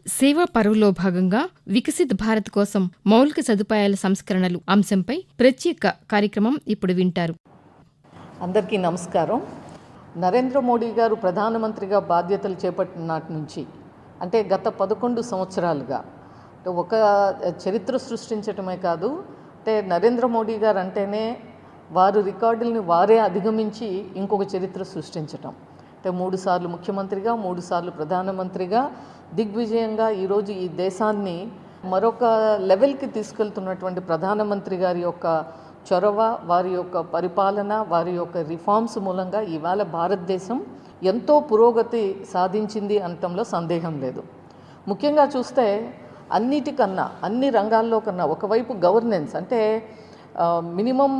సేవా పరువులో భాగంగా వికసిత్ భారత్ కోసం మౌలిక సదుపాయాల సంస్కరణలు అంశంపై ప్రత్యేక కార్యక్రమం ఇప్పుడు వింటారు. అందరికీ నమస్కారం. నరేంద్ర మోడీ గారు ప్రధానమంత్రిగా బాధ్యతలు చేపట్టిన నాటి నుంచి అంటే గత 11 సంవత్సరాలుగా ఒక చరిత్ర సృష్టించటమే కాదు, అంటే నరేంద్ర మోడీ గారు అంటేనే వారు రికార్డుల్ని వారే అధిగమించి ఇంకొక చరిత్ర సృష్టించటం. అంటే 3 సార్లు ముఖ్యమంత్రిగా, 3 సార్లు ప్రధానమంత్రిగా దిగ్విజయంగా ఈరోజు ఈ దేశాన్ని మరొక లెవెల్కి తీసుకెళ్తున్నటువంటి ప్రధానమంత్రి గారి యొక్క చొరవ, వారి యొక్క పరిపాలన, వారి యొక్క రిఫార్మ్స్ మూలంగా ఇవాళ భారతదేశం ఎంతో పురోగతి సాధించింది అనటంలో సందేహం లేదు. ముఖ్యంగా చూస్తే అన్నిటికన్నా, అన్ని రంగాల్లో కన్నా ఒకవైపు గవర్నెన్స్ అంటే minimum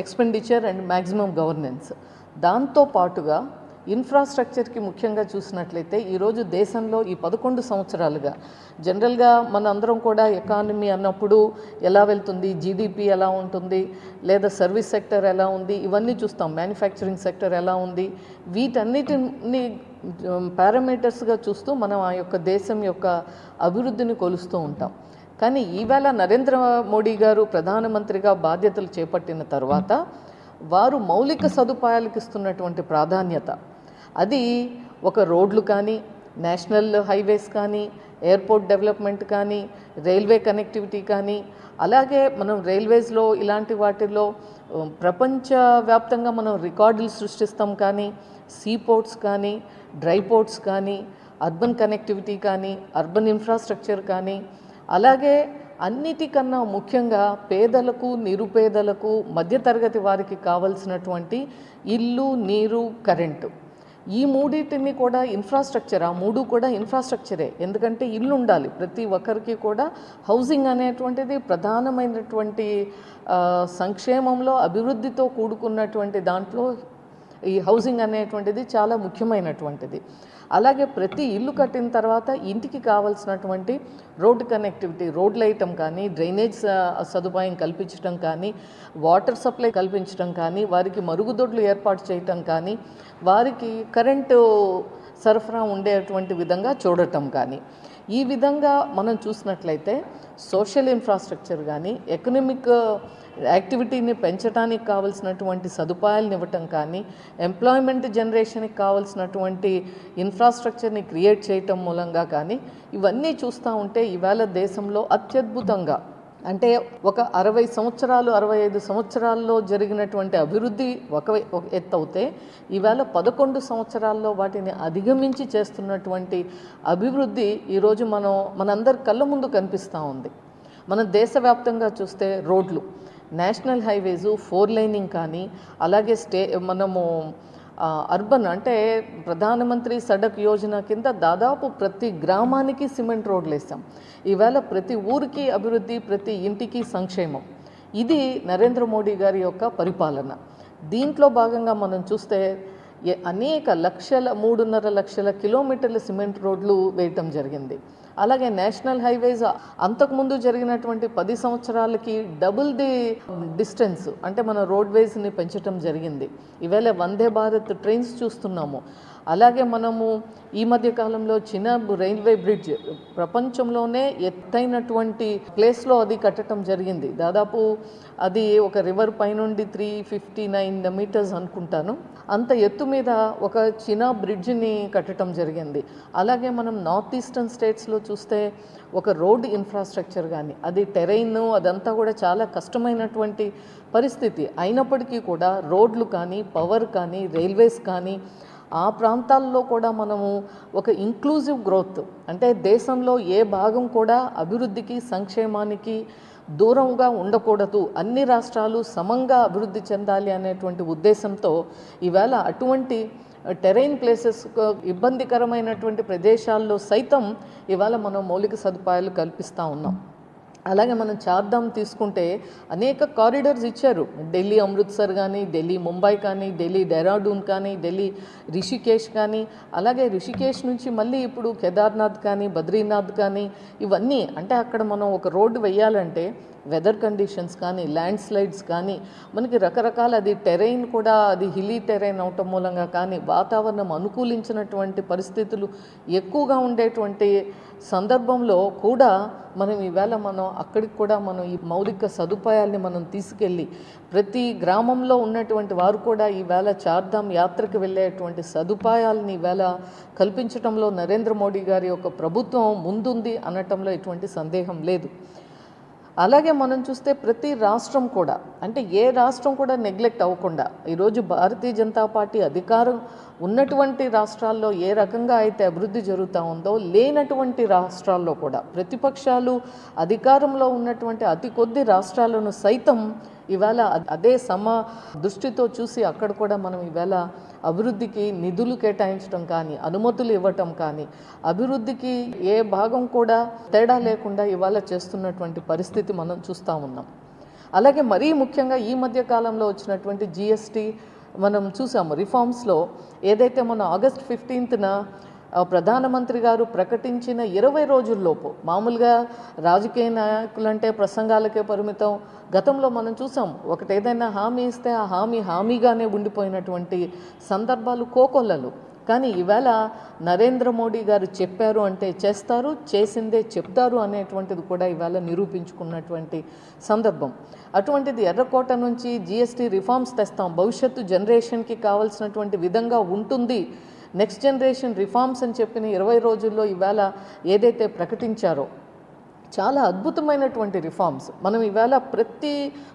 expenditure and maximum governance, దాంతో పాటుగా ఇన్ఫ్రాస్ట్రక్చర్కి ముఖ్యంగా చూసినట్లయితే ఈరోజు దేశంలో ఈ 11 సంవత్సరాలుగా జనరల్గా మన అందరం కూడా ఎకానమీ అన్నప్పుడు ఎలా వెళ్తుంది, జీడిపి ఎలా ఉంటుంది, లేదా సర్వీస్ సెక్టర్ ఎలా ఉంది, ఇవన్నీ చూస్తాం. మ్యానుఫ్యాక్చరింగ్ సెక్టర్ ఎలా ఉంది, వీటన్నిటిని పారామీటర్స్గా చూస్తూ మనం ఆ యొక్క దేశం యొక్క అభివృద్ధిని కొలుస్తూ ఉంటాం. కానీ ఈవేళ నరేంద్ర మోడీ గారు ప్రధానమంత్రిగా బాధ్యతలు చేపట్టిన తర్వాత వారు మౌలిక సదుపాయాలకు ఇస్తున్నటువంటి ప్రాధాన్యత, అది ఒక రోడ్లు కానీ, నేషనల్ హైవేస్ కానీ, ఎయిర్పోర్ట్ డెవలప్మెంట్ కానీ, రైల్వే కనెక్టివిటీ కానీ, అలాగే మనం రైల్వేస్లో ఇలాంటి వాటిల్లో ప్రపంచవ్యాప్తంగా మనం రికార్డులు సృష్టిస్తాం. కానీ సీ పోర్ట్స్ కానీ, డ్రై పోర్ట్స్ కానీ, అర్బన్ కనెక్టివిటీ కానీ, అర్బన్ ఇన్ఫ్రాస్ట్రక్చర్ కానీ, అలాగే అన్నిటికన్నా ముఖ్యంగా పేదలకు, నిరుపేదలకు, మధ్యతరగతి వారికి కావలసినటువంటి ఇల్లు, నీరు, కరెంటు, ఈ మూడింటిని కూడా ఇన్ఫ్రాస్ట్రక్చర్, ఆ మూడు కూడా ఇన్ఫ్రాస్ట్రక్చరే. ఎందుకంటే ఇల్లు ఉండాలి, ప్రతి ఒక్కరికి కూడా హౌసింగ్ అనేటువంటిది ప్రధానమైనటువంటి సంక్షేమంలో, అభివృద్ధితో కూడుకున్నటువంటి దాంట్లో ఈ హౌసింగ్ అనేటువంటిది చాలా ముఖ్యమైనటువంటిది. అలాగే ప్రతి ఇల్లు కట్టిన తర్వాత ఇంటికి కావాల్సినటువంటి రోడ్డు కనెక్టివిటీ, రోడ్లు వేయటం కానీ, డ్రైనేజ్ సదుపాయం కల్పించడం కానీ, వాటర్ సప్లై కల్పించడం కానీ, వారికి మరుగుదొడ్లు ఏర్పాటు చేయటం కానీ, వారికి కరెంటు సరఫరా ఉండేటువంటి విధంగా చూడటం కానీ, ఈ విధంగా మనం చూసినట్లయితే సోషల్ ఇన్ఫ్రాస్ట్రక్చర్ కానీ, ఎకనామిక్ యాక్టివిటీని పెంచడానికి కావాల్సినటువంటి సదుపాయాలను ఇవ్వటం కానీ, ఎంప్లాయ్మెంట్ జనరేషన్కి కావాల్సినటువంటి ఇన్ఫ్రాస్ట్రక్చర్ని క్రియేట్ చేయటం మూలంగా కానీ, ఇవన్నీ చూస్తూ ఉంటే ఇవాళ దేశంలో అత్యద్భుతంగా, అంటే ఒక 60 సంవత్సరాలు 65 సంవత్సరాల్లో జరిగినటువంటి అభివృద్ధి ఒక ఎత్తు అవుతే, ఈవేళ 11 సంవత్సరాల్లో వాటిని అధిగమించి చేస్తున్నటువంటి అభివృద్ధి ఈరోజు మనందరి కళ్ళ ముందు కనిపిస్తూ ఉంది. మన దేశవ్యాప్తంగా చూస్తే రోడ్లు, నేషనల్ హైవేసు, 4 లైనింగ్ కానీ, అలాగే మనము అర్బన్ అంటే ప్రధానమంత్రి సడక్ యోజన కింద దాదాపు ప్రతి గ్రామానికి సిమెంట్ రోడ్లు వేసాం. ఈవేళ ప్రతి ఊరికి అభివృద్ధి, ప్రతి ఇంటికి సంక్షేమం. ఇది నరేంద్ర మోడీ గారి యొక్క పరిపాలన. దీంట్లో భాగంగా మనం చూస్తే అనేక 3.5 లక్షల కిలోమీటర్ల సిమెంట్ రోడ్లు వేయటం జరిగింది. అలాగే నేషనల్ హైవేస్ అంతకుముందు జరిగినటువంటి 10 సంవత్సరాలకి డబుల్ ది డిస్టెన్స్, అంటే మన రోడ్వేస్ని పెంచడం జరిగింది. ఈవేళ వందే భారత్ ట్రైన్స్ చూస్తున్నాము. అలాగే మనము ఈ మధ్య కాలంలో చినాబ్ రైల్వే బ్రిడ్జ్, ప్రపంచంలోనే ఎత్తైనటువంటి ప్లేస్లో అది కట్టడం జరిగింది. దాదాపు అది ఒక రివర్ పైనుండి 359 మీటర్స్ అనుకుంటాను, అంత ఎత్తు మీద ఒక చినాబ్ బ్రిడ్జ్ని కట్టడం జరిగింది. అలాగే మనం నార్త్ ఈస్టర్న్ స్టేట్స్లో చూస్తే ఒక రోడ్ ఇన్ఫ్రాస్ట్రక్చర్ కానీ, అది టెరైన్, అదంతా కూడా చాలా కష్టమైనటువంటి పరిస్థితి అయినప్పటికీ కూడా రోడ్లు కానీ, పవర్ కానీ, రైల్వేస్ కానీ, ఆ ప్రాంతాల్లో కూడా మనము ఒక ఇంక్లూజివ్ గ్రోత్, అంటే దేశంలో ఏ భాగం కూడా అభివృద్ధికి, సంక్షేమానికి దూరంగా ఉండకూడదు, అన్ని రాష్ట్రాలు సమంగా అభివృద్ధి చెందాలి అనేటువంటి ఉద్దేశంతో ఈవేళ అటువంటి టెరైన్ ప్లేసెస్, ఇబ్బందికరమైనటువంటి ప్రదేశాల్లో సైతం ఇవాళ మనం మౌలిక సదుపాయాలు కల్పిస్తూ ఉన్నాం. అలాగే మనం చార్ధామ్ తీసుకుంటే అనేక కారిడార్స్ ఇచ్చారు. ఢిల్లీ అమృత్సర్ కానీ, ఢిల్లీ ముంబై కానీ, ఢిల్లీ డెహ్రాడూన్ కానీ, ఢిల్లీ రిషికేష్ కానీ, అలాగే రిషికేష్ నుంచి మళ్ళీ ఇప్పుడు కేదార్నాథ్ కానీ, బద్రీనాథ్ కానీ, ఇవన్నీ అంటే అక్కడ మనం ఒక రోడ్డు వేయాలంటే వెదర్ కండిషన్స్ కానీ, ల్యాండ్ స్లైడ్స్ కానీ, మనకి రకరకాల, అది టెరైన్ కూడా అది హిల్లీ టెరైన్ అవటం మూలంగా కానీ, వాతావరణం అనుకూలించినటువంటి పరిస్థితులు ఎక్కువగా ఉండేటువంటి సందర్భంలో కూడా మనం ఈవేళ అక్కడికి కూడా మనం ఈ మౌలిక సదుపాయాల్ని మనం తీసుకెళ్ళి ప్రతి గ్రామంలో ఉన్నటువంటి వారు కూడా ఈవేళ చార్ధామ్ యాత్రకు వెళ్ళేటువంటి సదుపాయాలని ఈవేళ కల్పించడంలో నరేంద్ర మోడీ గారి యొక్క ప్రభుత్వం ముందుంది అనటంలో ఎటువంటి సందేహం లేదు. అలాగే మనం చూస్తే ప్రతి రాష్ట్రం కూడా, అంటే ఏ రాష్ట్రం కూడా నెగ్లెక్ట్ అవ్వకుండా ఈరోజు భారతీయ జనతా పార్టీ అధికారం ఉన్నటువంటి రాష్ట్రాల్లో ఏ రకంగా అయితే అభివృద్ధి జరుగుతూ ఉందో, లేనటువంటి రాష్ట్రాల్లో కూడా ప్రతిపక్షాలు అధికారంలో ఉన్నటువంటి అతి కొద్ది రాష్ట్రాలను సైతం ఇవాళ అదే దృష్టితో చూసి అక్కడ కూడా మనం ఇవాళ అభివృద్ధికి నిధులు కేటాయించడం కానీ, అనుమతులు ఇవ్వటం కానీ, అభివృద్ధికి ఏ భాగం కూడా తేడా లేకుండా ఇవాళ చేస్తున్నటువంటి పరిస్థితి మనం చూస్తూ ఉన్నాం. అలాగే మరీ ముఖ్యంగా ఈ మధ్య కాలంలో వచ్చినటువంటి GST మనం చూసాము. రిఫార్మ్స్లో ఏదైతే మన ఆగస్ట్ 15న ప్రధానమంత్రి గారు ప్రకటించిన 20 రోజుల్లోపు, మామూలుగా రాజకీయ నాయకులంటే ప్రసంగాలకే పరిమితం. గతంలో మనం చూసాం, ఒకటి ఏదైనా హామీ ఇస్తే ఆ హామీగానే ఉండిపోయినటువంటి సందర్భాలు కోకొల్లలు. కానీ ఈవేళ నరేంద్ర మోడీ గారు చెప్పారు అంటే చేస్తారు, చేసిందే చెప్తారు అనేటువంటిది కూడా ఈవేళ నిరూపించుకున్నటువంటి సందర్భం. అటువంటిది ఎర్రకోట నుంచి GST రిఫార్మ్స్ తెస్తాం, భవిష్యత్తు జనరేషన్కి కావాల్సినటువంటి విధంగా ఉంటుంది, నెక్స్ట్ జనరేషన్ రిఫార్మ్స్ అని చెప్పిన 20 రోజుల్లో ఈవేళ ఏదైతే ప్రకటించారో చాలా అద్భుతమైనటువంటి రిఫార్మ్స్. మనం ఈవేళ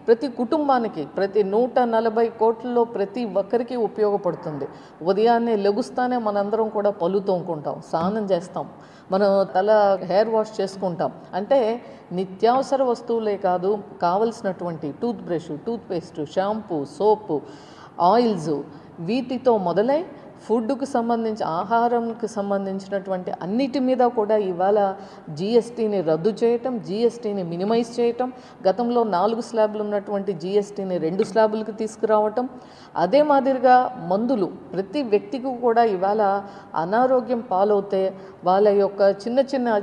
ప్రతి కుటుంబానికి ప్రతి 140 కోట్లలో ప్రతి ఒక్కరికి ఉపయోగపడుతుంది. ఉదయాన్నే లెగుస్తానే మనందరం కూడా పళ్ళు తోముకుంటాం, స్నానం చేస్తాం, మనం హెయిర్ వాష్ చేసుకుంటాం. అంటే నిత్యావసర వస్తువులే కాదు, కావలసినటువంటి టూత్ బ్రష్, టూత్పేస్ట్, షాంపూ, సోపు, ఆయిల్స్, వీటితో మొదలై ఫుడ్కు సంబంధించి ఆహారంకి సంబంధించినటువంటి అన్నిటి మీద కూడా ఇవాళ GSTని రద్దు చేయటం, GSTని మినిమైజ్ చేయటం, గతంలో 4 స్లాబ్లు ఉన్నటువంటి GSTని 2 స్లాబులకు తీసుకురావటం. అదే మాదిరిగా మందులు, ప్రతి వ్యక్తికి కూడా ఇవాళ అనారోగ్యం పాలవుతే వాళ్ళ యొక్క చిన్న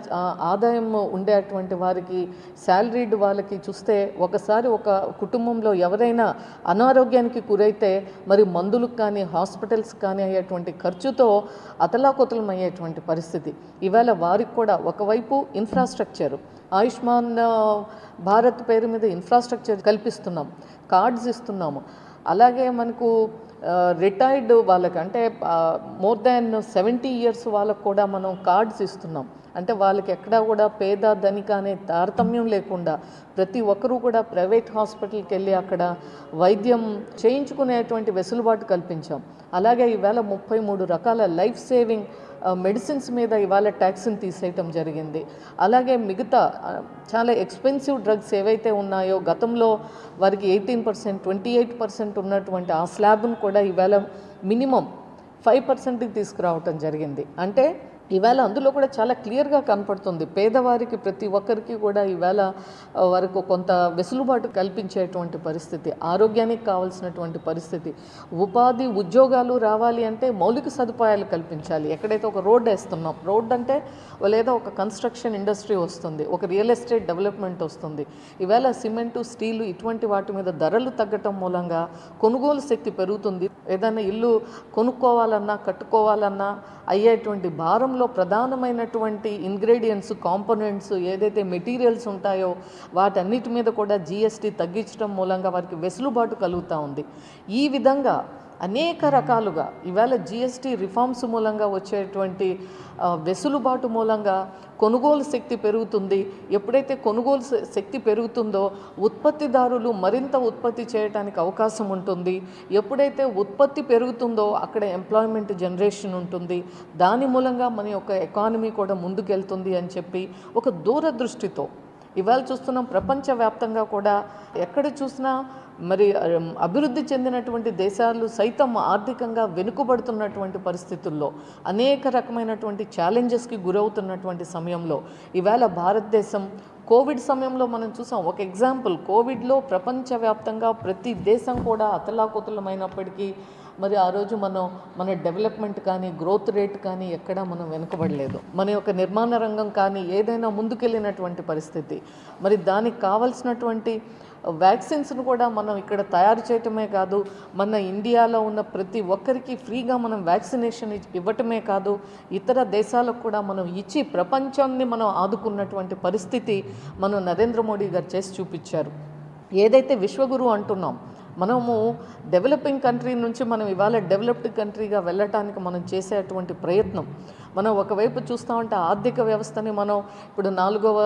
ఆదాయం ఉండేటువంటి వారికి, శాలరీడ్ వాళ్ళకి చూస్తే ఒకసారి ఒక కుటుంబంలో ఎవరైనా అనారోగ్యానికి గురైతే మరి మందులకు కానీ హాస్పిటల్స్ కానీ అయ్యేటువంటి ఖర్చుతో అతలాకుతలమయ్యేటువంటి పరిస్థితి. ఇవాళ వారికి కూడా ఒకవైపు ఇన్ఫ్రాస్ట్రక్చర్, ఆయుష్మాన్ భారత్ పేరు మీద ఇన్ఫ్రాస్ట్రక్చర్ కల్పిస్తున్నాం, కార్డ్స్ ఇస్తున్నాము. అలాగే మనకు రిటైర్డ్ వాళ్ళకి, అంటే మోర్ దాన్ 70 ఇయర్స్ వాళ్ళకు కూడా మనం కార్డ్స్ ఇస్తున్నాం. అంటే వాళ్ళకి ఎక్కడా కూడా పేద ధనిక అనే తారతమ్యం లేకుండా ప్రతి ఒక్కరూ కూడా ప్రైవేట్ హాస్పిటల్కి వెళ్ళి అక్కడ వైద్యం చేయించుకునేటువంటి వెసులుబాటు కల్పించాం. అలాగే ఈవేళ 33 రకాల లైఫ్ సేవింగ్ మెడిసిన్స్ మీద ఇవాళ ట్యాక్స్ని తీసేయటం జరిగింది. అలాగే మిగతా చాలా ఎక్స్పెన్సివ్ డ్రగ్స్ ఏవైతే ఉన్నాయో గతంలో వారికి 18%, 28% ఉన్నటువంటి ఆ స్లాబ్ను కూడా ఇవాళ మినిమం 5%కి తీసుకురావటం జరిగింది. అంటే ఈవేళ అందులో కూడా చాలా క్లియర్గా కనపడుతుంది, పేదవారికి ప్రతి ఒక్కరికి కూడా ఈవేళ వారికి కొంత వెసులుబాటు కల్పించేటువంటి పరిస్థితి, ఆరోగ్యానికి కావాల్సినటువంటి పరిస్థితి, ఉపాధి ఉద్యోగాలు రావాలి అంటే మౌలిక సదుపాయాలు కల్పించాలి. ఎక్కడైతే ఒక రోడ్ వేస్తున్నాం, రోడ్ అంటే లేదా ఒక కన్స్ట్రక్షన్ ఇండస్ట్రీ వస్తుంది, ఒక రియల్ ఎస్టేట్ డెవలప్మెంట్ వస్తుంది. ఈవేళ సిమెంటు, స్టీలు ఇటువంటి వాటి మీద ధరలు తగ్గటం మూలంగా కొనుగోలు శక్తి పెరుగుతుంది. ఏదైనా ఇల్లు కొనుక్కోవాలన్నా కట్టుకోవాలన్నా అయ్యేటువంటి భారంలో ప్రధానమైనటువంటి ఇంగ్రీడియంట్స్, కాంపోనెంట్స్, ఏదైతే మెటీరియల్స్ ఉంటాయో వాటన్నిటి మీద కూడా GST తగ్గించడం మూలంగా వారికి వెసులుబాటు కలుగుతూ ఉంది. ఈ విధంగా అనేక రకాలుగా ఇవాళ GST రిఫార్మ్స్ మూలంగా వచ్చేటువంటి వెసులుబాటు మూలంగా కొనుగోలు శక్తి పెరుగుతుంది. ఎప్పుడైతే కొనుగోలు శక్తి పెరుగుతుందో ఉత్పత్తిదారులు మరింత ఉత్పత్తి చేయడానికి అవకాశం ఉంటుంది. ఎప్పుడైతే ఉత్పత్తి పెరుగుతుందో అక్కడ ఎంప్లాయ్మెంట్ జనరేషన్ ఉంటుంది. దాని మూలంగా మన యొక్క ఎకానమీ కూడా ముందుకెళ్తుంది అని చెప్పి ఒక దూరదృష్టితో ఇవాళ చూస్తున్నాం. ప్రపంచవ్యాప్తంగా కూడా ఎక్కడ చూసినా మరి అభివృద్ధి చెందినటువంటి దేశాలు సైతం ఆర్థికంగా వెనుకబడుతున్నటువంటి పరిస్థితుల్లో, అనేక రకమైనటువంటి ఛాలెంజెస్కి గురవుతున్నటువంటి సమయంలో ఇవాళ భారతదేశం కోవిడ్ సమయంలో మనం చూసాం. ఒక ఎగ్జాంపుల్, కోవిడ్లో ప్రపంచవ్యాప్తంగా ప్రతి దేశం కూడా అతలాకుతలమైనప్పటికీ మరి ఆ రోజు మన డెవలప్మెంట్ కానీ గ్రోత్ రేట్ కానీ ఎక్కడా మనం వెనుకబడలేదు. మన యొక్క నిర్మాణ రంగం కానీ ఏదైనా ముందుకెళ్ళినటువంటి పరిస్థితి. మరి దానికి కావాల్సినటువంటి వ్యాక్సిన్స్ను కూడా మనం ఇక్కడ తయారు చేయటమే కాదు, మన ఇండియాలో ఉన్న ప్రతి ఒక్కరికి ఫ్రీగా మనం వ్యాక్సినేషన్ ఇవ్వటమే కాదు, ఇతర దేశాలకు కూడా మనం ఇచ్చి ప్రపంచాన్ని మనం ఆదుకున్నటువంటి పరిస్థితి మనం నరేంద్ర మోడీ గారు చేసి చూపించారు. ఏదైతే విశ్వగురు అంటున్నాం, మనము డెవలపింగ్ కంట్రీ నుంచి మనం ఇవాళ డెవలప్డ్ కంట్రీగా వెళ్ళటానికి మనం చేసేటువంటి ప్రయత్నం, మనం ఒకవైపు చూస్తామంటే ఆర్థిక వ్యవస్థని మనం ఇప్పుడు 4వ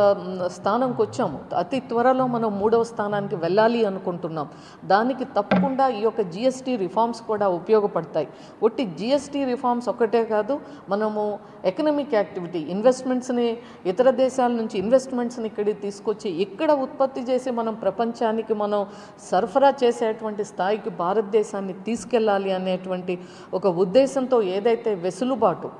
స్థానంకి వచ్చాము, అతి త్వరలో మనం 3వ స్థానానికి వెళ్ళాలి అనుకుంటున్నాం. దానికి తప్పకుండా ఈ యొక్క జిఎస్టీ రిఫార్మ్స్ కూడా ఉపయోగపడతాయి. ఒట్టి జిఎస్టీ రిఫార్మ్స్ ఒక్కటే కాదు, మనము ఎకనామిక్ యాక్టివిటీ ఇన్వెస్ట్మెంట్స్ని, ఇతర దేశాల నుంచి ఇన్వెస్ట్మెంట్స్ని ఇక్కడికి తీసుకొచ్చి ఇక్కడ ఉత్పత్తి చేసి మనం ప్రపంచానికి మనం సరఫరా చేసేటువంటి స్థాయికి భారతదేశాన్ని తీసుకెళ్ళాలి అనేటువంటి ఒక ఉద్దేశంతో ఏదైతే వెసులుబాటు,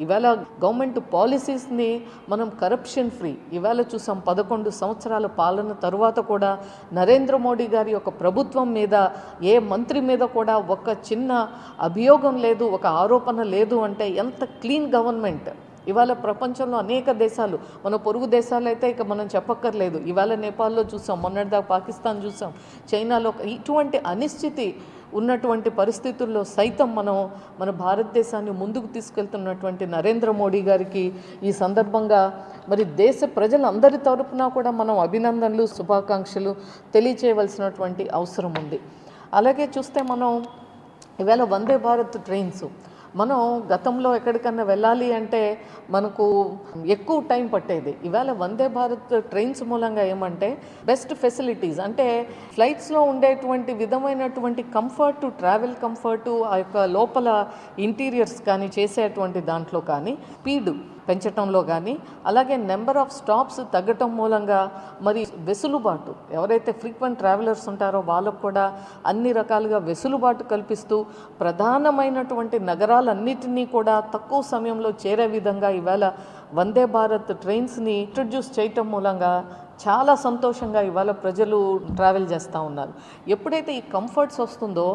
ఇవాళ గవర్నమెంట్ పాలసీస్ని మనం కరప్షన్ ఫ్రీ ఇవాళ చూసాం. 11 సంవత్సరాల పాలన తరువాత కూడా నరేంద్ర మోడీ గారి యొక్క ప్రభుత్వం మీద ఏ మంత్రి మీద కూడా ఒక చిన్న అభియోగం లేదు, ఒక ఆరోపణ లేదు అంటే ఎంత క్లీన్ గవర్నమెంట్. ఇవాళ ప్రపంచంలో అనేక దేశాలు, మన పొరుగు దేశాలు అయితే ఇక మనం చెప్పక్కర్లేదు. ఇవాళ నేపాల్లో చూసాం, మొన్నటిదాకా పాకిస్తాన్ చూసాం, చైనాలో ఇటువంటి అనిశ్చితి ఉన్నటువంటి పరిస్థితుల్లో సైతం మన భారతదేశాన్ని ముందుకు తీసుకెళ్తున్నటువంటి నరేంద్ర మోడీ గారికి ఈ సందర్భంగా మరి దేశ ప్రజలందరి తరపున కూడా మనం అభినందనలు, శుభాకాంక్షలు తెలియచేయవలసినటువంటి అవసరం ఉంది. అలాగే చూస్తే మనం ఇవాళ వందే భారత్ ట్రైన్స్, మనం గతంలో ఎక్కడికన్నా వెళ్ళాలి అంటే మనకు ఎక్కువ టైం పట్టేది. ఇవాళ వందే భారత్ ట్రైన్స్ మూలంగా ఏమంటే బెస్ట్ ఫెసిలిటీస్, అంటే ఫ్లైట్స్లో ఉండేటువంటి విధమైనటువంటి కంఫర్టు, ట్రావెల్ కంఫర్టు, ఆ యొక్క లోపల ఇంటీరియర్స్ కానీ చేసేటువంటి దాంట్లో కానీ స్పీడ్ పెంచటంలో కానీ, అలాగే నెంబర్ ఆఫ్ స్టాప్స్ తగ్గటం మూలంగా మరి వెసులుబాటు, ఎవరైతే ఫ్రీక్వెంట్ ట్రావెలర్స్ ఉంటారో వాళ్ళకు కూడా అన్ని రకాలుగా వెసులుబాటు కల్పిస్తూ ప్రధానమైనటువంటి నగరాలన్నిటినీ కూడా తక్కువ సమయంలో చేరే విధంగా ఇవాళ వందే భారత్ ట్రైన్స్ని ఇంట్రడ్యూస్ చేయటం మూలంగా చాలా సంతోషంగా ఇవాళ ప్రజలు ట్రావెల్ చేస్తూ ఉన్నారు. ఎప్పుడైతే ఈ కంఫర్ట్స్ వస్తుందో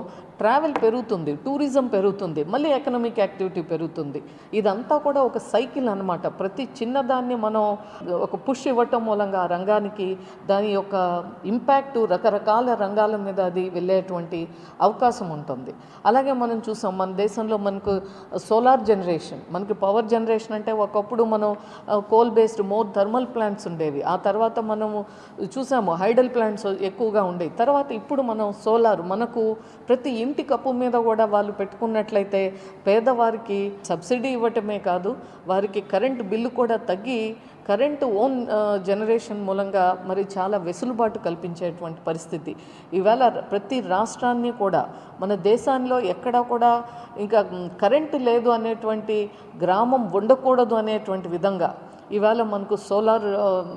ట్రావెల్ పెరుగుతుంది, టూరిజం పెరుగుతుంది, మళ్ళీ ఎకనామిక్ యాక్టివిటీ పెరుగుతుంది. ఇదంతా కూడా ఒక సైకిల్ అన్నమాట. ప్రతి చిన్నదాన్ని మనం ఒక పుష్ ఇవ్వటం మూలంగా ఆ రంగానికి దాని యొక్క ఇంపాక్ట్ రకరకాల రంగాల మీద అది వెళ్ళేటువంటి అవకాశం ఉంటుంది. అలాగే మనం చూసాం, మన దేశంలో మనకు సోలార్ జనరేషన్, మనకి పవర్ జనరేషన్ అంటే ఒకప్పుడు మనం coal based more thermal plants ఉండేవి. ఆ తర్వాత మనము చూసాము హైడల్ ప్లాంట్స్ ఎక్కువగా ఉండేవి. తర్వాత ఇప్పుడు మనం సోలార్, మనకు ప్రతి ఇంటి కప్పు మీద కూడా వాళ్ళు పెట్టుకున్నట్లయితే పేదవారికి సబ్సిడీ ఇవ్వటమే కాదు, వారికి కరెంటు బిల్లు కూడా తగ్గి కరెంటు ఓన్ జనరేషన్ మూలంగా మరి చాలా వెసులుబాటు కల్పించేటువంటి పరిస్థితి. ఇవాళ ప్రతి రాష్ట్రాన్ని కూడా మన దేశంలో ఎక్కడా కూడా ఇంకా కరెంటు లేదు అనేటువంటి గ్రామం ఉండకూడదు అనేటువంటి విధంగా ఇవాళ మనకు సోలార్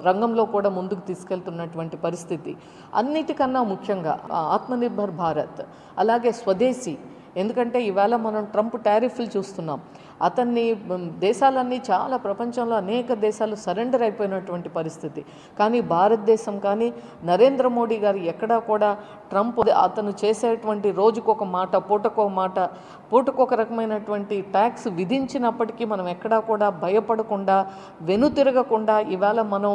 రంగంలో కూడా ముందుకు తీసుకెళ్తున్నటువంటి పరిస్థితి. అన్నిటికన్నా ముఖ్యంగా ఆత్మనిర్భర్ భారత్, అలాగే స్వదేశీ. ఎందుకంటే ఇవాళ మనం ట్రంప్ టారిఫ్లు చూస్తున్నాం, అతన్ని దేశాలన్నీ చాలా ప్రపంచంలో అనేక దేశాలు సరెండర్ అయిపోయినటువంటి పరిస్థితి. కానీ భారతదేశం కానీ నరేంద్ర మోడీ గారు ఎక్కడా కూడా ట్రంప్ అతను చేసేటువంటి రోజుకొక మాట, పూటకొక రకమైనటువంటి ట్యాక్స్ విధించినప్పటికీ మనం ఎక్కడా కూడా భయపడకుండా, వెనుతిరగకుండా ఇవాళ మనం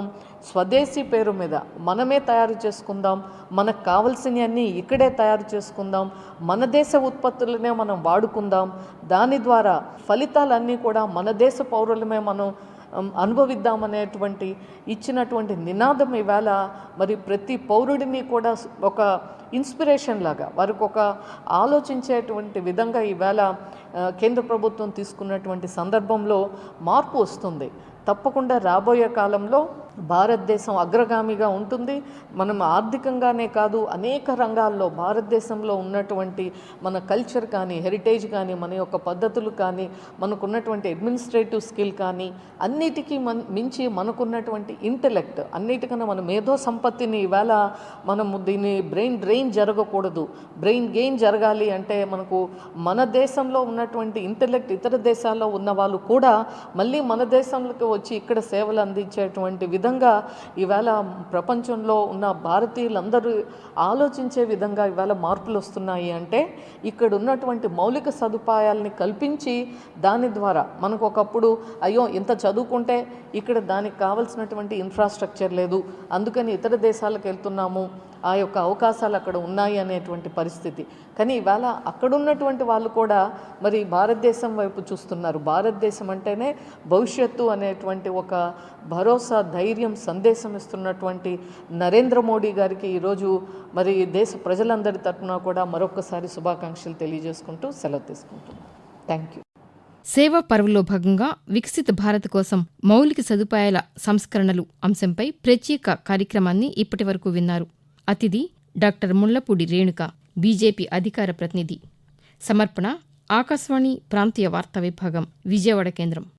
స్వదేశీ పేరు మీద మనమే తయారు చేసుకుందాం, మనకు కావాల్సినవన్నీ ఇక్కడే తయారు చేసుకుందాం, మన దేశ ఉత్పత్తులనే మనం వాడుకుందాం, దాని ద్వారా ఫలితాలన్నీ కూడా మన దేశ పౌరులమే మనం అనుభవిద్దామనేటువంటి ఇచ్చినటువంటి నినాదం ఇవాళ మరి ప్రతి పౌరుడిని కూడా ఒక ఇన్స్పిరేషన్ లాగా, వారికి ఒక ఆలోచించేటువంటి విధంగా ఇవాళ కేంద్ర ప్రభుత్వం తీసుకున్నటువంటి సందర్భంలో మార్పు వస్తుంది. తప్పకుండా రాబోయే కాలంలో భారతదేశం అగ్రగామిగా ఉంటుంది. మనం ఆర్థికంగానే కాదు, అనేక రంగాల్లో భారతదేశంలో ఉన్నటువంటి మన కల్చర్ కానీ, హెరిటేజ్ కానీ, మన యొక్క పద్ధతులు కానీ, మనకున్నటువంటి అడ్మినిస్ట్రేటివ్ స్కిల్ కానీ, అన్నిటికీ మించి మనకున్నటువంటి ఇంటెలెక్ట్, అన్నిటికన్నా మన మేధో సంపత్తిని ఇవాళ మనము దీన్ని బ్రెయిన్ డ్రెయిన్ జరగకూడదు, బ్రెయిన్ గెయిన్ జరగాలి అంటే మనకు మన దేశంలో ఉన్నటువంటి ఇంటెలెక్ట్ ఇతర దేశాల్లో ఉన్న వాళ్ళు కూడా మళ్ళీ మన దేశంలోకి వచ్చి ఇక్కడ సేవలు అందించేటువంటి విధంగా ఇవాళ ప్రపంచంలో ఉన్న భారతీయులందరూ ఆలోచించే విధంగా ఇవాళ మార్పులు వస్తున్నాయి. అంటే ఇక్కడ ఉన్నటువంటి మౌలిక సదుపాయాలని కల్పించి దాని ద్వారా మనకు ఒకప్పుడు అయ్యో ఇంత చదువుకుంటే ఇక్కడ దానికి కావాల్సినటువంటి ఇన్ఫ్రాస్ట్రక్చర్ లేదు, అందుకని ఇతర దేశాలకు వెళ్తున్నాము ఆ యొక్క అవకాశాలు అక్కడ ఉన్నాయి అనేటువంటి పరిస్థితి. కానీ ఇవాళ అక్కడున్నటువంటి వాళ్ళు కూడా మరి భారతదేశం వైపు చూస్తున్నారు. భారతదేశం అంటేనే భవిష్యత్తు అనేటువంటి ఒక భరోసా, ధైర్యం, సందేశం ఇస్తున్నటువంటి నరేంద్ర మోడీ గారికి ఈరోజు మరి దేశ ప్రజలందరి తరఫున కూడా మరొకసారి శుభాకాంక్షలు తెలియజేసుకుంటూ సెలవు తీసుకుంటున్నాను. Thank you. సేవా పర్వ్లో భాగంగా వికసిత భారత్ కోసం మౌలిక సదుపాయాల సంస్కరణలు అంశంపై ప్రత్యేక కార్యక్రమాన్ని ఇప్పటివరకు విన్నారు. అతిథి డాక్టర్ ముళ్లపూడి రేణుక, బీజేపీ అధికార ప్రతినిధి. సమర్పణ ఆకాశవాణి ప్రాంతీయ వార్తా విభాగం, విజయవాడ కేంద్రం.